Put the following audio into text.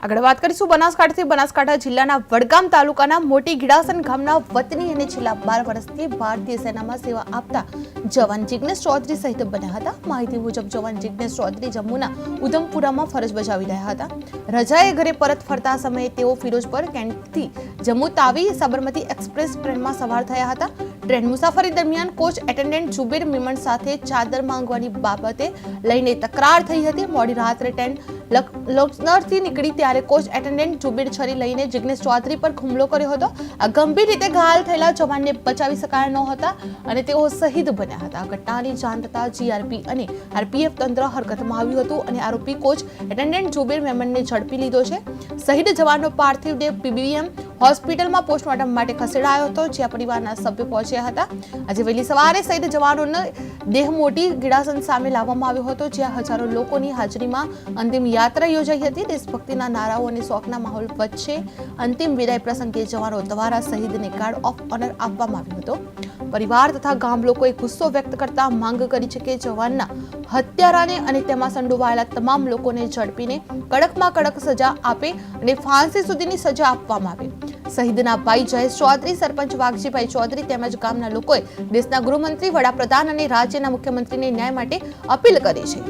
આગળ વાત કરીશું બનાસકાંઠા જિલ્લાના વડગામ તાલુકાના મોટી ગીડાસન ગામના વતની અને છેલ્લા 12 વર્ષથી ભારતીય સેનામાં સેવા આપતા જવાન જિગ્નેશ ચૌધરી સહિત બન્યા હતા. માહિતી મુજબ જવાન જિગ્નેશ ચૌધરી જમ્મુના ઉધમપુરામાં ફરજ બજાવી રહ્યા હતા. રજાએ ઘરે પરત ફરતા સમયે તેઓ ફિરોઝપુર કેન્ટથી જમ્મુ તાવી સાબરમતી એક્સપ્રેસ ટ્રેનમાં સવાર થયા હતા. ટ્રેન મુસાફરી દરમિયાન કોચ એટેન્ડન્ટ જુબેર મેમણ સાથે ચાદર માંગવાની બાબતે લઈને તકરાર થઈ હતી. મોડી રાત્રે ટ્રેન લખનૌથી નીકળી ત્યારે કોચ એટેન્ડન્ટ જુબેર છરી લઈને જિગ્નેશ ચૌધરી પર હુમલો કર્યો હતો. આ ગંભીર રીતે ઘાયલ થયેલા જવાનને બચાવી શકાયા નહોતા અને તેઓ શહીદ બન્યા હતા. ઘટનાની જાણ થતાં જીઆરપી અને આરપીએફ તંત્ર હરકતમાં આવ્યું હતું અને આરોપી કોચ એટેન્ડન્ટ જુબેર મેમણને ઝડપી લીધો છે. શહીદ જવાનનો પાર્થિવ દેહ પીબીએમ હોસ્પિટલમાં પોસ્ટમોર્ટમ માટે ખસેડાયો હતો, જ્યાં પરિવારના સભ્યો પહોંચ્યા હતા. આજે વહેલી સવારે શહીદ જવાનોનો દેહ મોટી ગીડાસન સામે લાવવામાં આવ્યો હતો, જ્યાં હજારો લોકોની હાજરીમાં અંતિમ યાત્રા યોજાઈ હતી. દેશભક્તિના નારાઓ અને શોકના માહોલ વચ્ચે અંતિમ વિદાય પ્રસંગે જવાનો દ્વારા શહીદને ગાર્ડ ઓફ ઓનર આપવામાં આવ્યો હતો. પરિવાર તથા ગામ લોકોએ ગુસ્સો વ્યક્ત કરતા માંગ કરી છે કે જવાનના હત્યારાને અને તેમાં સંડોવાયેલા તમામ લોકોને ઝડપીને કડકમાં કડક સજા આપે અને ફાંસી સુધીની સજા આપવામાં આવે. શહીદના ભાઈ જયેશ ચૌધરી, સરપંચ વાઘજીભાઈ ચૌધરી તેમજ ગામના લોકોએ દેશના ગૃહમંત્રી, વડાપ્રધાન અને રાજ્યના મુખ્યમંત્રીને ન્યાય માટે અપીલ કરી છે.